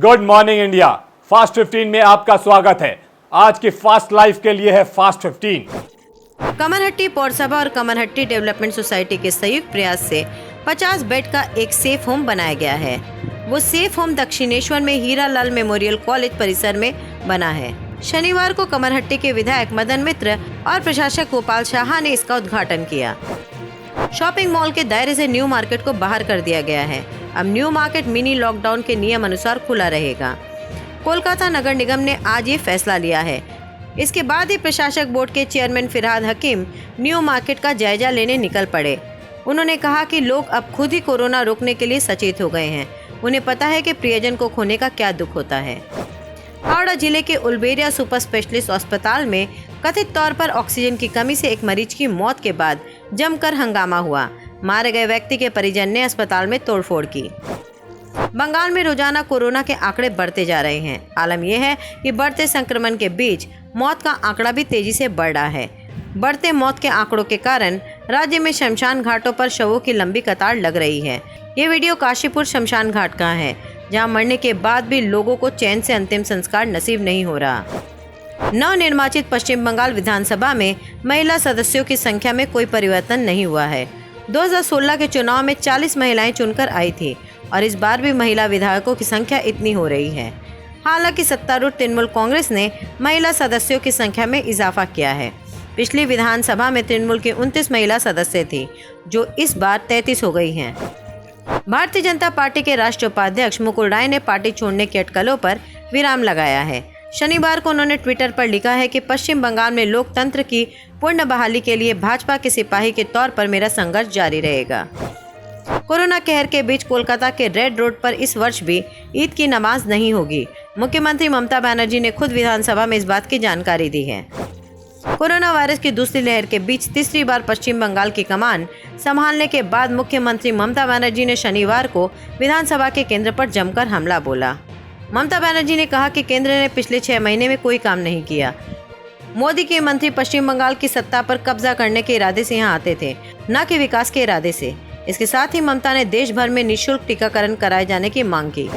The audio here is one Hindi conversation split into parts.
Good morning India. फास्ट 15 में आपका स्वागत है। आज की फास्ट लाइफ के लिए है फास्ट 15। कमरहट्टी पौरसभा और कमरहट्टी डेवलपमेंट सोसाइटी के संयुक्त प्रयास से 50 बेड का एक सेफ होम बनाया गया है। वो सेफ होम दक्षिणेश्वर में हीरालाल मेमोरियल कॉलेज परिसर में बना है। शनिवार को कमरहट्टी के विधायक मदन मित्र और प्रशासक गोपाल शाह ने इसका उद्घाटन किया। शॉपिंग मॉल के दायरे से न्यू मार्केट को बाहर कर दिया गया है। अब न्यू मार्केट मिनी लॉकडाउन के नियम अनुसार खुला रहेगा। कोलकाता नगर निगम ने आज ये फैसला लिया है। इसके बाद ही प्रशासक बोर्ड के chairman Firhad Hakim new market का जायजा लेने निकल पड़े। उन्होंने कहा कि लोग अब खुद ही कोरोना रोकने के लिए सचेत हो गए हैं। उन्हें पता है कि प्रियजन को खोने का क्या दुख होता है। हावड़ा जिले के उलबेरिया सुपर स्पेशलिस्ट अस्पताल में कथित तौर पर ऑक्सीजन की कमी से एक मरीज की मौत के बाद जमकर हंगामा हुआ। मारे गए व्यक्ति के परिजन ने अस्पताल में तोड़फोड़ की। बंगाल में रोजाना कोरोना के आंकड़े बढ़ते जा रहे हैं। आलम यह है कि बढ़ते संक्रमण के बीच मौत का आंकड़ा भी तेजी से बढ़ रहा है। बढ़ते मौत के आंकड़ों के कारण राज्य में शमशान घाटों पर शवों की लंबी कतार लग रही है। ये वीडियो काशीपुर शमशान घाट का है, जहां मरने के बाद भी लोगों को चैन से अंतिम संस्कार नसीब नहीं हो रहा। नवनिर्वाचित पश्चिम बंगाल विधानसभा में महिला सदस्यों की संख्या में कोई परिवर्तन नहीं हुआ है। 2016 के चुनाव में 40 महिलाएं चुनकर आई थी और इस बार भी महिला विधायकों की संख्या इतनी हो रही है। हालांकि सत्तारूढ़ तृणमूल कांग्रेस ने महिला सदस्यों की संख्या में इजाफा किया है। पिछली विधानसभा में तृणमूल की 29 महिला सदस्य थी, जो इस बार 33 हो गई हैं। भारतीय जनता पार्टी के राष्ट्रीय उपाध्यक्ष मुकुल राय ने पार्टी छोड़ने की अटकलों पर विराम लगाया है। शनिवार को उन्होंने ट्विटर पर लिखा है कि पश्चिम बंगाल में लोकतंत्र की पूर्ण बहाली के लिए भाजपा के सिपाही के तौर पर मेरा संघर्ष जारी रहेगा। कोरोना कहर के बीच कोलकाता के रेड रोड पर इस वर्ष भी ईद की नमाज नहीं होगी। मुख्यमंत्री ममता बनर्जी ने खुद विधानसभा में इस बात की जानकारी दी है। कोरोना वायरस की दूसरी लहर के बीच तीसरी बार पश्चिम बंगाल की कमान संभालने के बाद मुख्यमंत्री ममता बनर्जी ने शनिवार को विधानसभा के केंद्र पर जमकर हमला बोला। ममता बनर्जी ने कहा कि केंद्र ने पिछले 6 महीने में कोई काम नहीं किया। मोदी के मंत्री पश्चिम बंगाल की सत्ता पर कब्जा करने के इरादे से यहाँ आते थे, न कि विकास के इरादे से। इसके साथ ही ममता ने देश भर में निःशुल्क टीकाकरण कराए जाने की मांग की।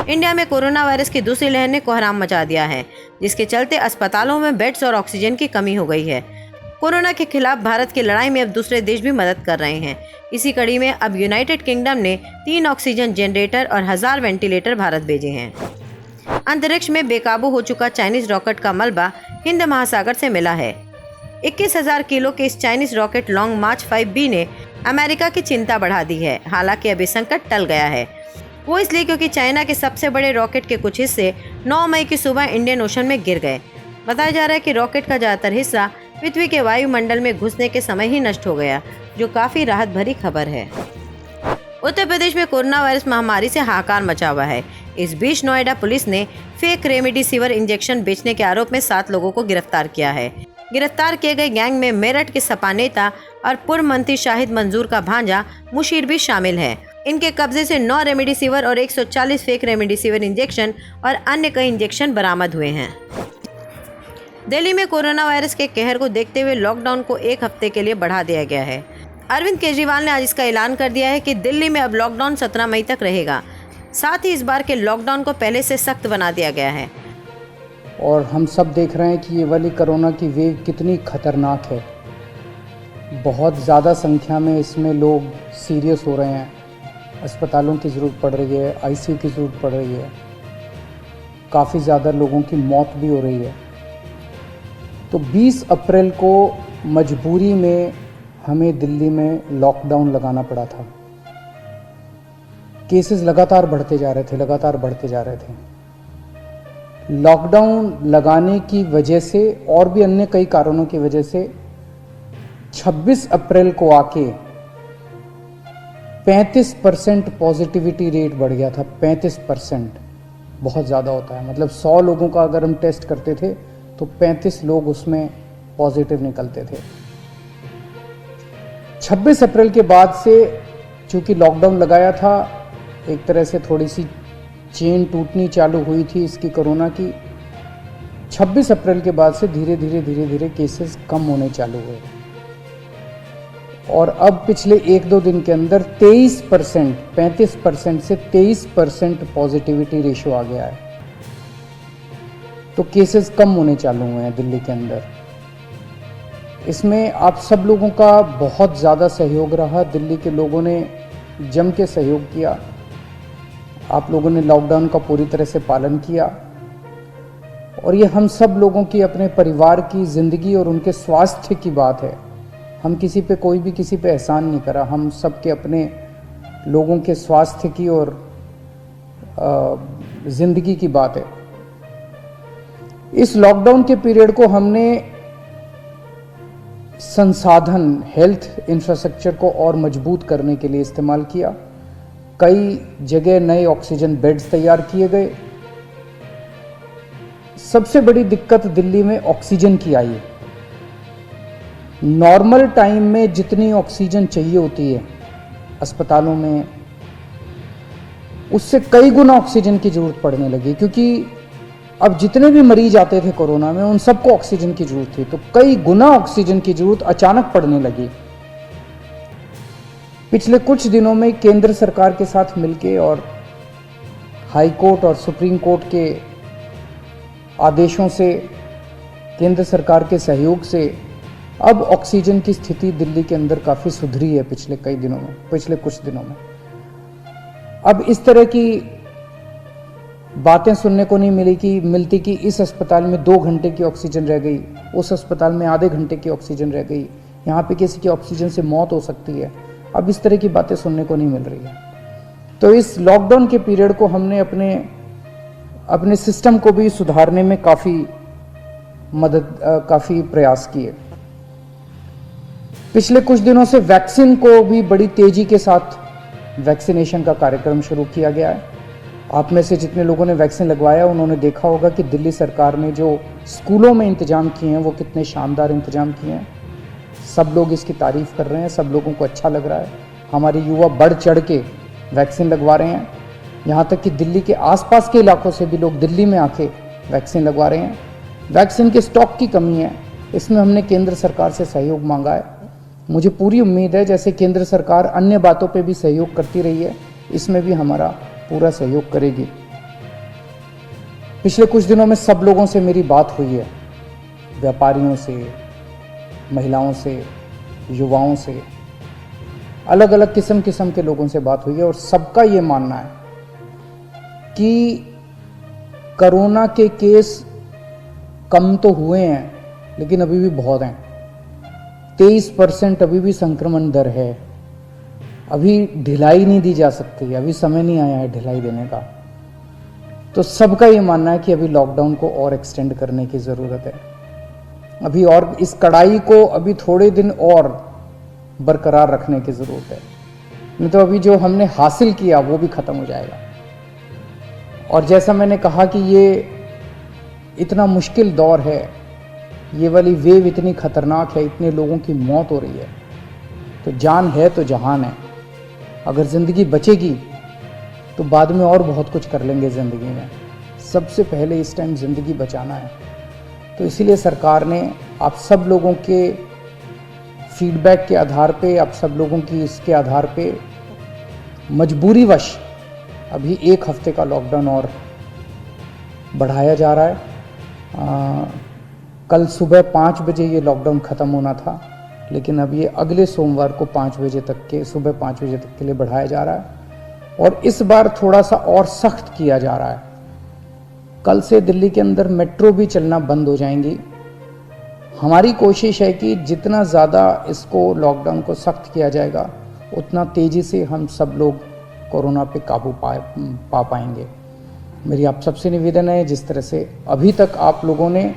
इंडिया में कोरोना वायरस की दूसरी लहर ने कोहराम मचा दिया है, जिसके चलते अस्पतालों में बेड्स और ऑक्सीजन की कमी हो गई है। कोरोना के खिलाफ भारत की लड़ाई में अब दूसरे देश भी मदद कर रहे हैं। इसी कड़ी में अब यूनाइटेड किंगडम ने 3 ऑक्सीजन जनरेटर और 1000 वेंटिलेटर भारत भेजे हैं। अंतरिक्ष में बेकाबू हो चुका चाइनीज रॉकेट का मलबा हिंद महासागर से मिला है। 21,000 किलो के इस चाइनीज रॉकेट लॉन्ग मार्च 5B ने अमेरिका की चिंता बढ़ा दी है। हालांकि अभी संकट टल गया है। वो इसलिए क्योंकि चाइना के सबसे बड़े रॉकेट के कुछ हिस्से 9 मई की सुबह इंडियन ओशन में गिर गए। बताया जा रहा है कि रॉकेट का ज़्यादातर हिस्सा पृथ्वी के वायुमंडल में घुसने के समय ही नष्ट हो गया, जो काफ़ी राहत भरी खबर है। उत्तर प्रदेश में कोरोना वायरस महामारी से हाहाकार मचा हुआ है। इस बीच नोएडा पुलिस ने फेक रेमडेसिविर इंजेक्शन बेचने के आरोप में 7 लोगों को गिरफ्तार किया है। गिरफ्तार किए गए गैंग में मेरठ के सपा नेता और पूर्व मंत्री शाहिद मंजूर का भांजा मुशीर भी शामिल है। इनके कब्जे से 9 रेमडेसिविर और 140 फेक रेमडेसिविर इंजेक्शन और अन्य कई इंजेक्शन बरामद हुए हैं। दिल्ली में कोरोना वायरस के कहर को देखते हुए लॉकडाउन को 1 हफ्ते के लिए बढ़ा दिया गया है। अरविंद केजरीवाल ने आज इसका ऐलान कर दिया है कि दिल्ली में अब लॉकडाउन 17 मई तक रहेगा। साथ ही इस बार के लॉकडाउन को पहले से सख्त बना दिया गया है। और हम सब देख रहे हैं कि ये वाली कोरोना की वेव कितनी खतरनाक है। बहुत ज़्यादा संख्या में इसमें लोग सीरियस हो रहे हैं। अस्पतालों की ज़रूरत पड़ रही है, आईसीयू की ज़रूरत पड़ रही है। काफ़ी ज़्यादा लोगों की मौत भी हो रही है। तो 20 अप्रैल को मजबूरी में हमें दिल्ली में लॉकडाउन लगाना पड़ा था। केसेस लगातार बढ़ते जा रहे थे। लॉकडाउन लगाने की वजह से और भी अन्य कई कारणों की वजह से 26 अप्रैल को आके 35% पॉजिटिविटी रेट बढ़ गया था। 35% बहुत ज़्यादा होता है। मतलब 100 लोगों का अगर हम टेस्ट करते थे तो 35 लोग उसमें पॉजिटिव निकलते थे। 26 अप्रैल के बाद से चूँकि लॉकडाउन लगाया था, एक तरह से थोड़ी सी चेन टूटनी चालू हुई थी इसकी कोरोना की। 26 अप्रैल के बाद से धीरे धीरे केसेस कम होने चालू हुए। और अब पिछले 1-2 दिन के अंदर 23%, 35% से 23% पॉजिटिविटी रेशियो आ गया है। तो केसेस कम होने चालू हुए हैं दिल्ली के अंदर। इसमें आप सब लोगों का बहुत ज़्यादा सहयोग रहा। दिल्ली के लोगों ने जम के सहयोग किया। आप लोगों ने लॉकडाउन का पूरी तरह से पालन किया और ये हम सब लोगों की, अपने परिवार की ज़िंदगी और उनके स्वास्थ्य की बात है। हम किसी पे, कोई भी किसी पे एहसान नहीं करा। हम सब के अपने लोगों के स्वास्थ्य की और ज़िंदगी की बात है। इस लॉकडाउन के पीरियड को हमने संसाधन, हेल्थ इंफ्रास्ट्रक्चर को और मजबूत करने के लिए इस्तेमाल किया। कई जगह नए ऑक्सीजन बेड्स तैयार किए गए। सबसे बड़ी दिक्कत दिल्ली में ऑक्सीजन की आई है। नॉर्मल टाइम में जितनी ऑक्सीजन चाहिए होती है अस्पतालों में, उससे कई गुना ऑक्सीजन की जरूरत पड़ने लगी, क्योंकि अब जितने भी मरीज आते थे कोरोना में उन सबको ऑक्सीजन की जरूरत थी। तो कई गुना ऑक्सीजन की जरूरत अचानक पड़ने लगी। पिछले कुछ दिनों में केंद्र सरकार के साथ मिलके और हाई कोर्ट और सुप्रीम कोर्ट के आदेशों से, केंद्र सरकार के सहयोग से अब ऑक्सीजन की स्थिति दिल्ली के अंदर काफ़ी सुधरी है पिछले कुछ दिनों में। अब इस तरह की बातें सुनने को नहीं मिलती कि इस अस्पताल में 2 घंटे की ऑक्सीजन रह गई, उस अस्पताल में आधे घंटे की ऑक्सीजन रह गई, यहाँ पे किसी की ऑक्सीजन से मौत हो सकती है। अब इस तरह की बातें सुनने को नहीं मिल रही है। तो इस लॉकडाउन के पीरियड को हमने अपने सिस्टम को भी सुधारने में काफ़ी प्रयास किए। पिछले कुछ दिनों से वैक्सीन को भी बड़ी तेजी के साथ वैक्सीनेशन का कार्यक्रम शुरू किया गया है। आप में से जितने लोगों ने वैक्सीन लगवाया उन्होंने देखा होगा कि दिल्ली सरकार ने जो स्कूलों में इंतजाम किए हैं वो कितने शानदार इंतजाम किए हैं। सब लोग इसकी तारीफ कर रहे हैं, सब लोगों को अच्छा लग रहा है। हमारे युवा बढ़ चढ़ के वैक्सीन लगवा रहे हैं। यहाँ तक कि दिल्ली के आसपास के इलाकों से भी लोग दिल्ली में आके वैक्सीन लगवा रहे हैं। वैक्सीन के स्टॉक की कमी है, इसमें हमने केंद्र सरकार से सहयोग मांगा है। मुझे पूरी उम्मीद है जैसे केंद्र सरकार अन्य बातों पे भी सहयोग करती रही है, इसमें भी हमारा पूरा सहयोग करेगी। पिछले कुछ दिनों में सब लोगों से मेरी बात हुई है, व्यापारियों से, महिलाओं से, युवाओं से, अलग अलग किस्म के लोगों से बात हुई है और सबका ये मानना है कि कोरोना के केस कम तो हुए हैं लेकिन अभी भी बहुत हैं। 23% अभी भी संक्रमण दर है। अभी ढिलाई नहीं दी जा सकती, अभी समय नहीं आया है ढिलाई देने का। तो सबका ये मानना है कि अभी लॉकडाउन को और एक्सटेंड करने की ज़रूरत है। अभी और इस कड़ाई को अभी थोड़े दिन और बरकरार रखने की ज़रूरत है, नहीं तो अभी जो हमने हासिल किया वो भी ख़त्म हो जाएगा। और जैसा मैंने कहा कि ये इतना मुश्किल दौर है, ये वाली वेव इतनी खतरनाक है, इतने लोगों की मौत हो रही है, तो जान है तो जहान है। अगर ज़िंदगी बचेगी तो बाद में और बहुत कुछ कर लेंगे ज़िंदगी में। सबसे पहले इस टाइम ज़िंदगी बचाना है। तो इसीलिए सरकार ने आप सब लोगों के फीडबैक के आधार पे, आप सब लोगों की इसके आधार पे मजबूरीवश अभी 1 हफ्ते का लॉकडाउन और बढ़ाया जा रहा है। कल सुबह 5 बजे ये लॉकडाउन ख़त्म होना था, लेकिन अब ये अगले सोमवार को 5 बजे तक के, सुबह 5 बजे तक के लिए बढ़ाया जा रहा है और इस बार थोड़ा सा और सख्त किया जा रहा है। कल से दिल्ली के अंदर मेट्रो भी चलना बंद हो जाएंगी। हमारी कोशिश है कि जितना ज़्यादा इसको, लॉकडाउन को सख्त किया जाएगा, उतना तेज़ी से हम सब लोग कोरोना पे काबू पा पाएंगे। मेरी आप सबसे निवेदन है, जिस तरह से अभी तक आप लोगों ने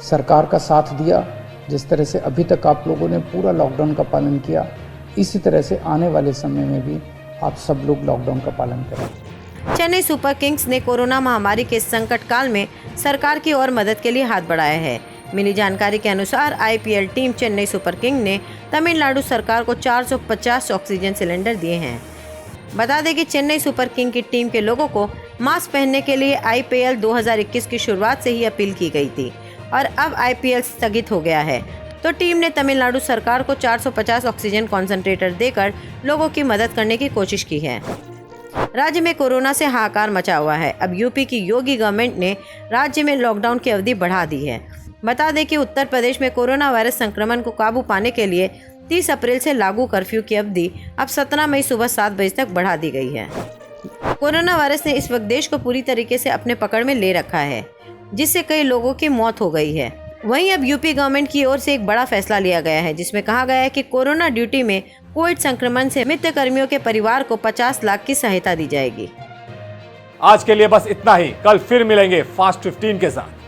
सरकार का साथ दिया, जिस तरह से अभी तक आप लोगों ने पूरा लॉकडाउन का पालन किया, इसी तरह से आने वाले समय में भी आप सब लोग लॉकडाउन का पालन करें। चेन्नई सुपर किंग्स ने कोरोना महामारी के संकट काल में सरकार की और मदद के लिए हाथ बढ़ाया है। मिली जानकारी के अनुसार IPL team Chennai super king ने तमिलनाडु सरकार को 450 ऑक्सीजन सिलेंडर दिए हैं। बता दें कि चेन्नई सुपर किंग की टीम के लोगों को मास्क पहनने के लिए आईपीएल 2021 की शुरुआत से ही अपील की गई थी और अब आईपीएल स्थगित हो गया है। तो टीम ने तमिलनाडु सरकार को 450 ऑक्सीजन कॉन्सेंट्रेटर देकर लोगों की मदद करने की कोशिश की है। राज्य में कोरोना से हाहाकार मचा हुआ है। अब यूपी की योगी गवर्नमेंट ने राज्य में लॉकडाउन की अवधि बढ़ा दी है। बता दें कि उत्तर प्रदेश में कोरोना वायरस संक्रमण को काबू पाने के लिए 30 अप्रैल से लागू कर्फ्यू की अवधि अब 17 मई सुबह 7 बजे तक बढ़ा दी गई है। कोरोना वायरस ने इस वक्त देश को पूरी तरीके से अपने पकड़ में ले रखा है, जिससे कई लोगों की मौत हो गई है। वहीं अब यूपी गवर्नमेंट की ओर से एक बड़ा फैसला लिया गया है, जिसमें कहा गया है कि कोरोना ड्यूटी में कोविड संक्रमण से मृत कर्मियों के परिवार को 50 लाख की सहायता दी जाएगी। आज के लिए बस इतना ही। कल फिर मिलेंगे फास्ट 15 के साथ।